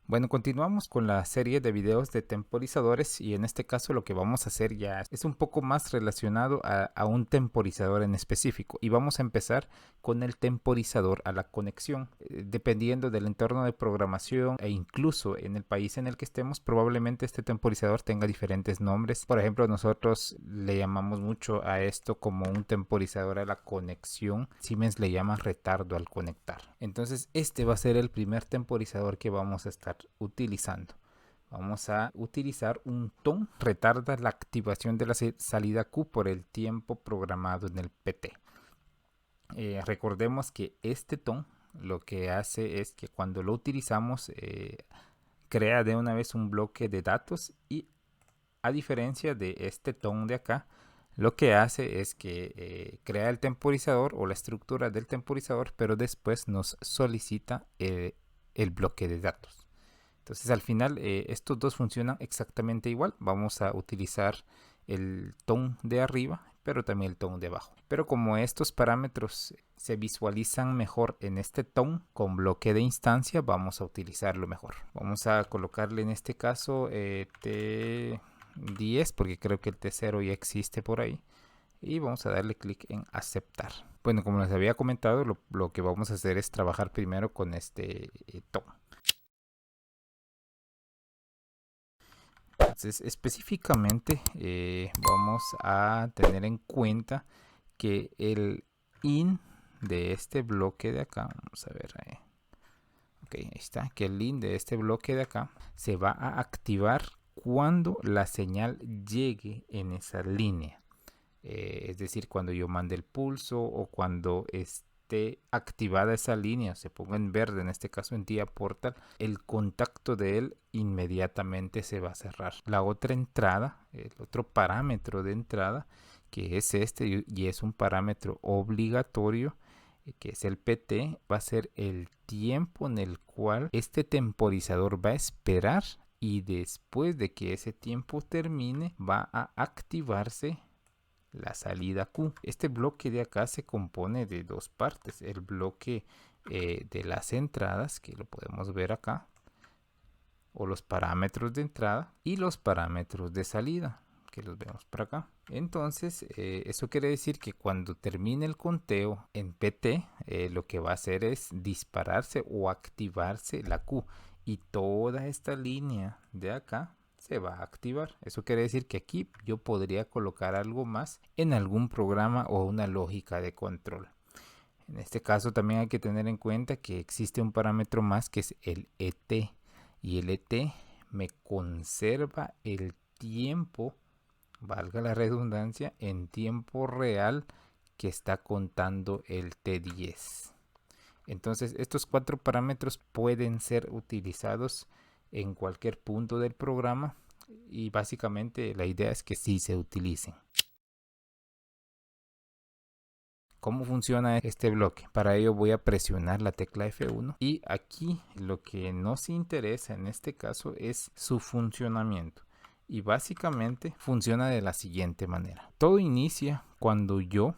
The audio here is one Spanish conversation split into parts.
Bueno, continuamos con la serie de videos de temporizadores y en este caso lo que vamos a hacer ya es un poco más relacionado a un temporizador en específico y vamos a empezar con el temporizador a la conexión. Dependiendo del entorno de programación e incluso en el país en el que estemos, probablemente este temporizador tenga diferentes nombres. Por ejemplo, nosotros le llamamos mucho a esto como un temporizador a la conexión. Siemens le llama retardo al conectar. Entonces este va a ser el primer temporizador que vamos a estar utilizando. Vamos a utilizar un TON, retarda la activación de la salida Q por el tiempo programado en el PT. Recordemos que este TON lo que hace es que cuando lo utilizamos crea de una vez un bloque de datos y a diferencia de este TON de acá, lo que hace es que crea el temporizador o la estructura del temporizador, pero después nos solicita el bloque de datos. Entonces al final estos dos funcionan exactamente igual. Vamos a utilizar el TON de arriba, pero también el TON de abajo. Pero como estos parámetros se visualizan mejor en este TON con bloque de instancia, vamos a utilizarlo mejor. Vamos a colocarle en este caso T10 porque creo que el T0 ya existe por ahí. Y vamos a darle clic en aceptar. Bueno, como les había comentado, lo que vamos a hacer es trabajar primero con este TON. Entonces, específicamente vamos a tener en cuenta que el in de este bloque de acá, vamos a ver, ok, ahí está, que el in de este bloque de acá se va a activar cuando la señal llegue en esa línea. Es decir, cuando yo mande el pulso o cuando esté activada esa línea, se ponga en verde, en este caso en día portal, el contacto de él inmediatamente se va a cerrar. La otra entrada, el otro parámetro de entrada, que es este y es un parámetro obligatorio, que es el PT, va a ser el tiempo en el cual este temporizador va a esperar y después de que ese tiempo termine va a activarse la salida Q. Este bloque de acá se compone de dos partes. El bloque de las entradas, que lo podemos ver acá, o los parámetros de entrada, y los parámetros de salida, que los vemos por acá. Entonces, eso quiere decir que cuando termine el conteo en PT, lo que va a hacer es dispararse o activarse la Q. Y toda esta línea de acá se va a activar. Eso quiere decir que aquí yo podría colocar algo más en algún programa o una lógica de control. En este caso también hay que tener en cuenta que existe un parámetro más que es el ET. Y el ET me conserva el tiempo, valga la redundancia, en tiempo real que está contando el T10. Entonces estos cuatro parámetros pueden ser utilizados en cualquier punto del programa y básicamente la idea es que sí se utilicen. ¿Cómo funciona este bloque? Para ello voy a presionar la tecla F1 y aquí lo que nos interesa en este caso es su funcionamiento. Y básicamente funciona de la siguiente manera. Todo inicia cuando yo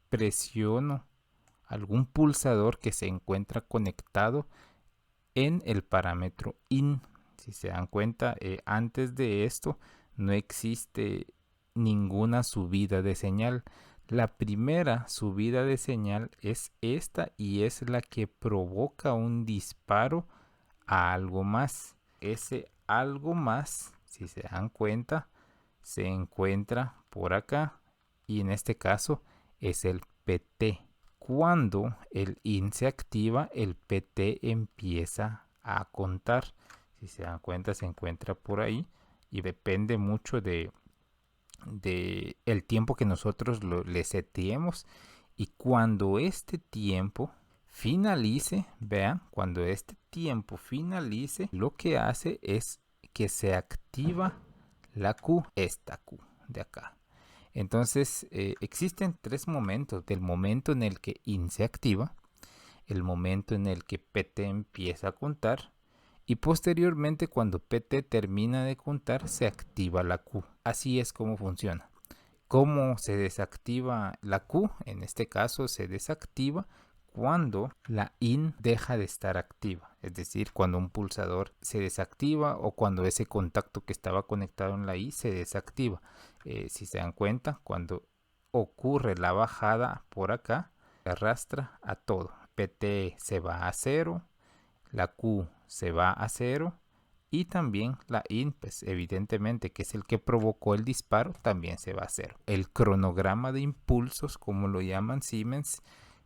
presiono algún pulsador que se encuentra conectado en el parámetro in. Si se dan cuenta, antes de esto no existe ninguna subida de señal. La primera subida de señal es esta y es la que provoca un disparo a algo más. Ese algo más, si se dan cuenta, se encuentra por acá y en este caso es el PT. Cuando el IN se activa, el PT empieza a contar. Si se dan cuenta, se encuentra por ahí y depende mucho de el tiempo que nosotros le seteemos. Y cuando este tiempo finalice, vean, cuando este tiempo finalice, lo que hace es que se activa la Q, esta Q de acá. Entonces existen tres momentos: del momento en el que IN se activa, el momento en el que PT empieza a contar y posteriormente cuando PT termina de contar se activa la Q. Así es como funciona. ¿Cómo se desactiva la Q? En este caso se desactiva cuando la IN deja de estar activa, es decir, cuando un pulsador se desactiva o cuando ese contacto que estaba conectado en la I se desactiva. Si se dan cuenta, cuando ocurre la bajada por acá, arrastra a todo. PT se va a 0, la Q se va a 0 y también la IN, pues evidentemente que es el que provocó el disparo, también se va a 0. El cronograma de impulsos, como lo llaman Siemens,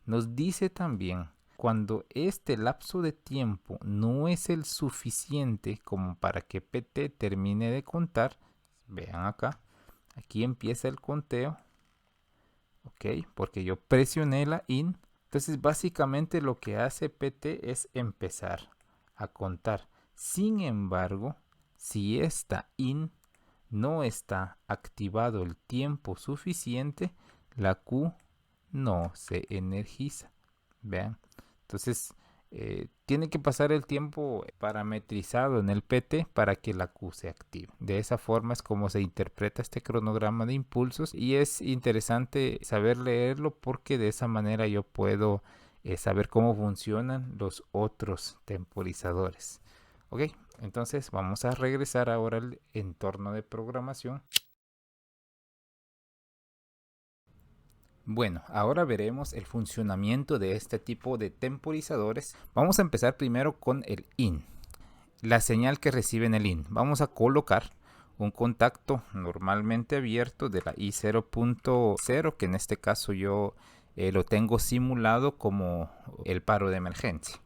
nos dice también cuando este lapso de tiempo no es el suficiente como para que PT termine de contar. Vean acá, aquí empieza el conteo, ok, porque yo presioné la IN. Entonces básicamente lo que hace PT es empezar a contar. Sin embargo, si esta IN no está activado el tiempo suficiente, la Q no se energiza. Vean, entonces tiene que pasar el tiempo parametrizado en el PT para que la Q se active. De esa forma es como se interpreta este cronograma de impulsos y es interesante saber leerlo porque de esa manera yo puedo saber cómo funcionan los otros temporizadores. Ok, entonces vamos a regresar ahora al entorno de programación. Bueno, ahora veremos el funcionamiento de este tipo de temporizadores. Vamos a empezar primero con el IN, la señal que recibe en el IN. Vamos a colocar un contacto normalmente abierto de la I0.0, que en este caso yo lo tengo simulado como el paro de emergencia,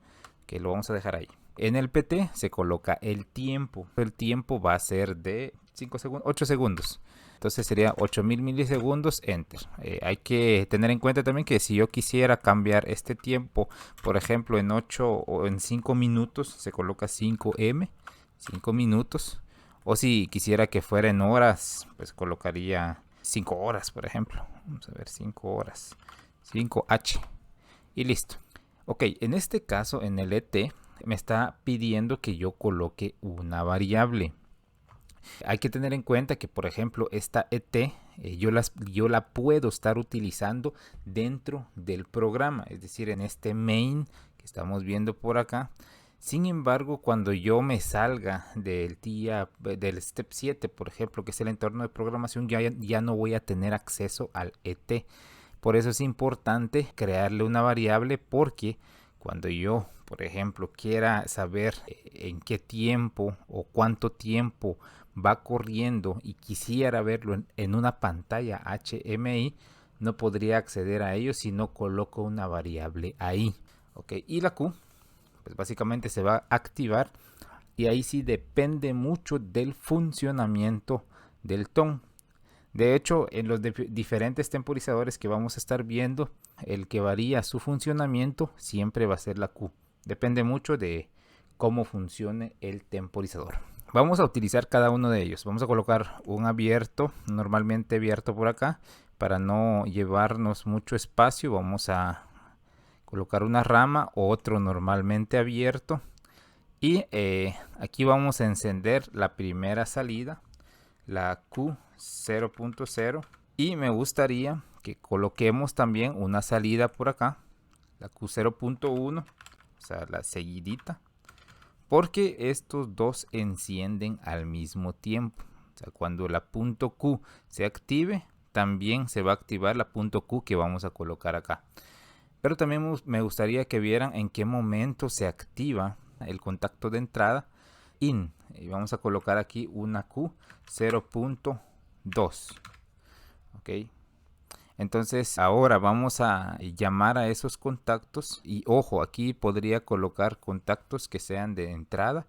que lo vamos a dejar ahí. En el PT se coloca el tiempo. El tiempo va a ser de 5 segundos, 8 segundos. Entonces sería 8000 milisegundos, enter. Hay que tener en cuenta también que si yo quisiera cambiar este tiempo, por ejemplo, en 8 o en 5 minutos, se coloca 5M, 5 minutos. O si quisiera que fuera en horas, pues colocaría 5 horas, por ejemplo. Vamos a ver, 5 horas. 5H. Y listo. Ok, en este caso, en el ET, me está pidiendo que yo coloque una variable. Hay que tener en cuenta que, por ejemplo, esta ET yo la puedo estar utilizando dentro del programa, es decir, en este main que estamos viendo por acá. Sin embargo, cuando yo me salga del step 7, por ejemplo, que es el entorno de programación, ya no voy a tener acceso al ET. Por eso es importante crearle una variable, porque cuando yo, por ejemplo, quiera saber en qué tiempo o cuánto tiempo va corriendo y quisiera verlo en una pantalla HMI, no podría acceder a ello si no coloco una variable ahí. Okay. Y la Q, pues básicamente se va a activar y ahí sí depende mucho del funcionamiento del TON. De hecho, en los diferentes temporizadores que vamos a estar viendo, el que varía su funcionamiento siempre va a ser la Q. Depende mucho de cómo funcione el temporizador. Vamos a utilizar cada uno de ellos. Vamos a colocar un abierto, normalmente abierto por acá, para no llevarnos mucho espacio. Vamos a colocar una rama, otro normalmente abierto. Y aquí vamos a encender la primera salida, la Q0.0. Y me gustaría que coloquemos también una salida por acá, la Q0.1, o sea, la seguidita, porque estos dos encienden al mismo tiempo. O sea, cuando la punto Q se active, también se va a activar la punto Q que vamos a colocar acá. Pero también me gustaría que vieran en qué momento se activa el contacto de entrada IN. Y vamos a colocar aquí una Q0.2. Ok. Entonces ahora vamos a llamar a esos contactos y ojo, aquí podría colocar contactos que sean de entrada,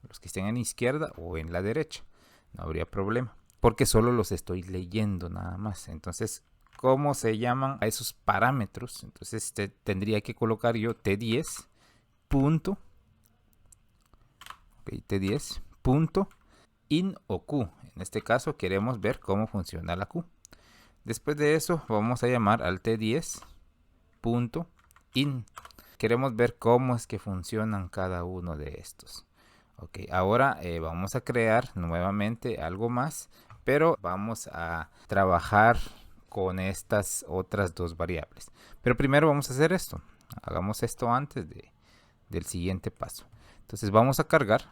los que estén en la izquierda o en la derecha, no habría problema, porque solo los estoy leyendo nada más. Entonces, ¿cómo se llaman a esos parámetros? Entonces tendría que colocar yo T10 punto, okay, T10 punto IN o Q. En este caso queremos ver cómo funciona la Q. Después de eso vamos a llamar al T10.in. Queremos ver cómo es que funcionan cada uno de estos. Ok, ahora vamos a crear nuevamente algo más, pero vamos a trabajar con estas otras dos variables. Pero primero vamos a hacer esto. Hagamos esto antes del siguiente paso. Entonces vamos a cargar.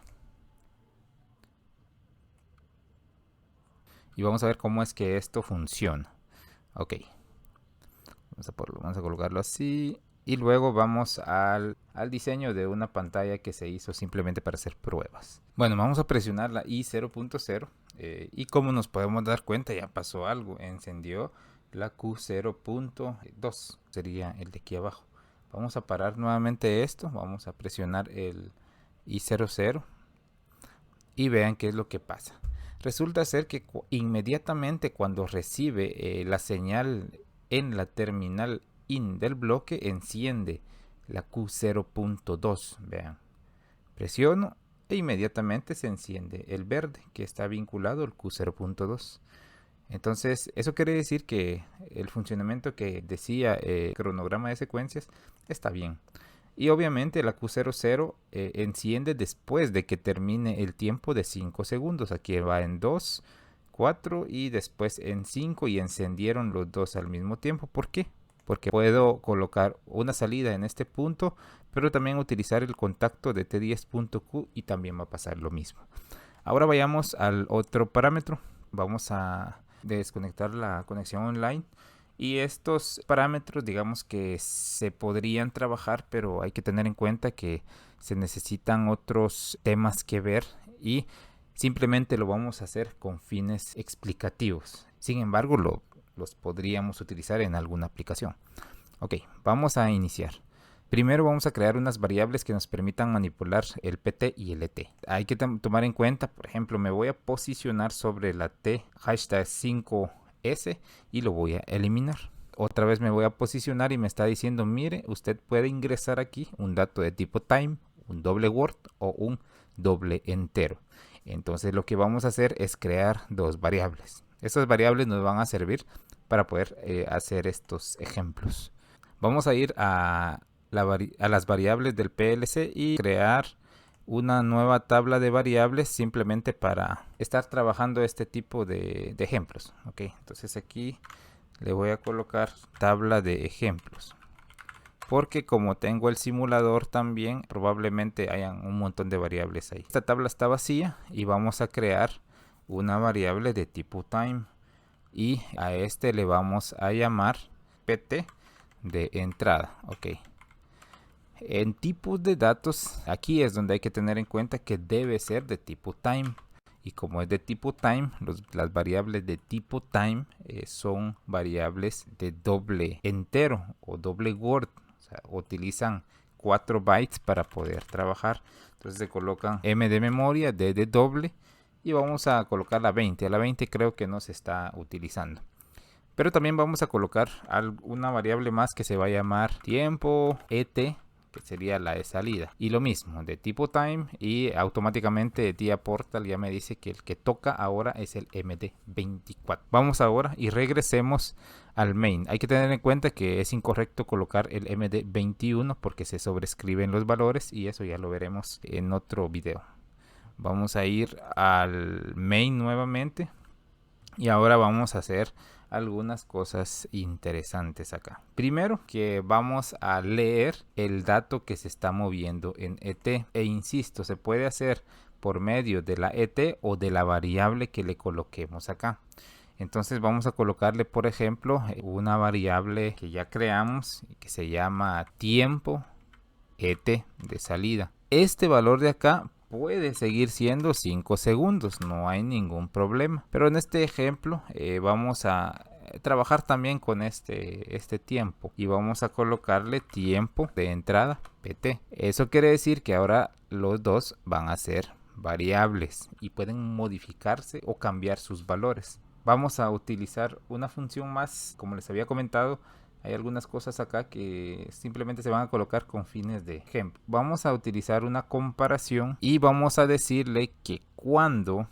Y vamos a ver cómo es que esto funciona. Ok. Vamos a colocarlo así. Y luego vamos al diseño de una pantalla que se hizo simplemente para hacer pruebas. Bueno, vamos a presionar la I 0.0 y como nos podemos dar cuenta ya pasó algo. Encendió la Q 0.2, sería el de aquí abajo. Vamos a parar nuevamente esto. Vamos a presionar el I00 y vean qué es lo que pasa. Resulta ser que inmediatamente cuando recibe la señal en la terminal in del bloque, enciende la Q0.2. Vean, presiono e inmediatamente se enciende el verde que está vinculado al Q0.2. Entonces eso quiere decir que el funcionamiento que decía el cronograma de secuencias está bien. Y obviamente la Q00 enciende después de que termine el tiempo de 5 segundos. Aquí va en 2, 4 y después en 5 y encendieron los dos al mismo tiempo. ¿Por qué? Porque puedo colocar una salida en este punto, pero también utilizar el contacto de T10.Q y también va a pasar lo mismo. Ahora vayamos al otro parámetro. Vamos a desconectar la conexión online. Y estos parámetros, digamos que se podrían trabajar, pero hay que tener en cuenta que se necesitan otros temas que ver y simplemente lo vamos a hacer con fines explicativos. Sin embargo, los podríamos utilizar en alguna aplicación. Ok, vamos a iniciar. Primero vamos a crear unas variables que nos permitan manipular el PT y el ET. Hay que tomar en cuenta, por ejemplo, me voy a posicionar sobre la T hashtag 5S y lo voy a eliminar. Otra vez me voy a posicionar y me está diciendo, mire, usted puede ingresar aquí un dato de tipo time, un doble word o un doble entero. Entonces lo que vamos a hacer es crear dos variables. Estas variables nos van a servir para poder hacer estos ejemplos. Vamos a ir a las variables del PLC y crear una nueva tabla de variables simplemente para estar trabajando este tipo de ejemplos. Ok, entonces aquí le voy a colocar tabla de ejemplos, porque como tengo el simulador también probablemente hayan un montón de variables ahí. Esta tabla está vacía y vamos a crear una variable de tipo time y a este le vamos a llamar PT de entrada. Ok, en tipos de datos, aquí es donde hay que tener en cuenta que debe ser de tipo time. Y como es de tipo time, las variables de tipo time son variables de doble entero o doble word. O sea, utilizan 4 bytes para poder trabajar. Entonces se colocan M de memoria, D de doble. Y vamos a colocar la 20. A la 20 creo que no se está utilizando. Pero también vamos a colocar una variable más que se va a llamar tiempo ET, que sería la de salida. Y lo mismo, de tipo time, y automáticamente TIA Portal ya me dice que el que toca ahora es el MD24. Vamos ahora y regresemos al main. Hay que tener en cuenta que es incorrecto colocar el MD21 porque se sobrescriben los valores y eso ya lo veremos en otro video. Vamos a ir al main nuevamente y ahora vamos a hacer algunas cosas interesantes acá. Primero que vamos a leer el dato que se está moviendo en ET. E insisto, se puede hacer por medio de la ET o de la variable que le coloquemos acá. Entonces vamos a colocarle, por ejemplo, una variable que ya creamos que se llama tiempo ET de salida. Este valor de acá puede seguir siendo 5 segundos, no hay ningún problema. Pero en este ejemplo vamos a trabajar también con este tiempo y vamos a colocarle tiempo de entrada PT. Eso quiere decir que ahora los dos van a ser variables y pueden modificarse o cambiar sus valores. Vamos a utilizar una función más, como les había comentado. Hay algunas cosas acá que simplemente se van a colocar con fines de ejemplo. Vamos a utilizar una comparación y vamos a decirle que cuando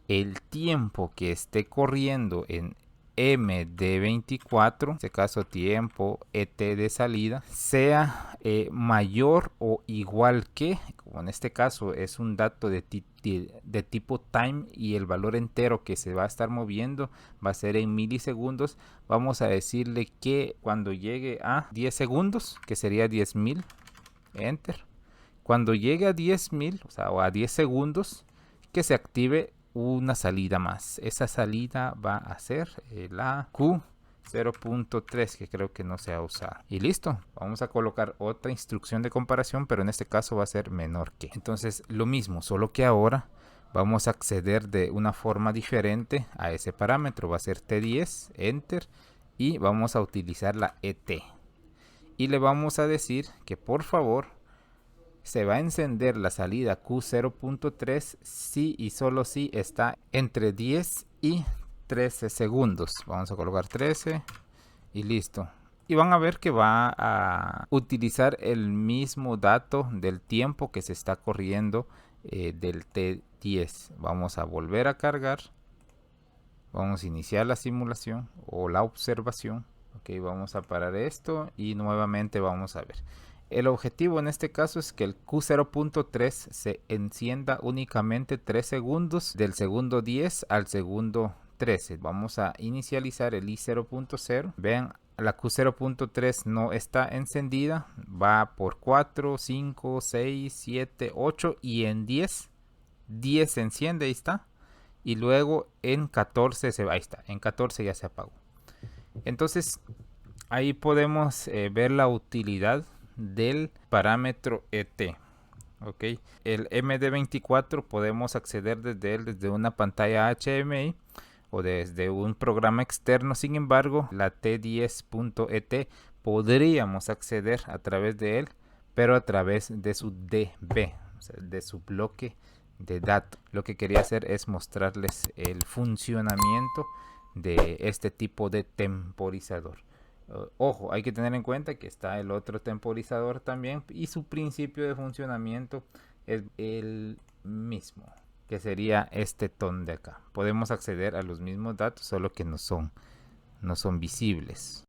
el tiempo que esté corriendo en MD24, en este caso tiempo ET de salida, sea mayor o igual que, como en este caso es un dato de tipo time y el valor entero que se va a estar moviendo va a ser en milisegundos, vamos a decirle que cuando llegue a 10 segundos, que sería 10.000, enter. Cuando llegue a 10.000, o sea, o a 10 segundos, que se active una salida más. Esa salida va a ser la Q0.3, que creo que no se ha usado. Y listo, vamos a colocar otra instrucción de comparación, pero en este caso va a ser menor que. Entonces lo mismo, solo que ahora vamos a acceder de una forma diferente a ese parámetro. Va a ser T10, enter, y vamos a utilizar la ET. Y le vamos a decir que por favor se va a encender la salida Q0.3 si y solo si está entre 10 y 13 segundos. Vamos a colocar 13 y listo. Y van a ver que va a utilizar el mismo dato del tiempo que se está corriendo del T10. Vamos a volver a cargar. Vamos a iniciar la simulación o la observación. Ok, vamos a parar esto y nuevamente vamos a ver. El objetivo en este caso es que el Q0.3 se encienda únicamente 3 segundos del segundo 10 al segundo 13. Vamos a inicializar el I0.0. Vean, la Q0.3 no está encendida. Va por 4, 5, 6, 7, 8 y en 10 se enciende, ahí está. Y luego en 14 se va, ahí está, en 14 ya se apagó. Entonces ahí podemos ver la utilidad del parámetro ET. Ok, el MD24 podemos acceder desde él desde una pantalla HDMI o desde un programa externo. Sin embargo, la T10.ET podríamos acceder a través de él, pero a través de su DB, o sea, de su bloque de datos. Lo que quería hacer es mostrarles el funcionamiento de este tipo de temporizador. Ojo, hay que tener en cuenta que está el otro temporizador también y su principio de funcionamiento es el mismo, que sería este ton de acá. Podemos acceder a los mismos datos, solo que no son visibles.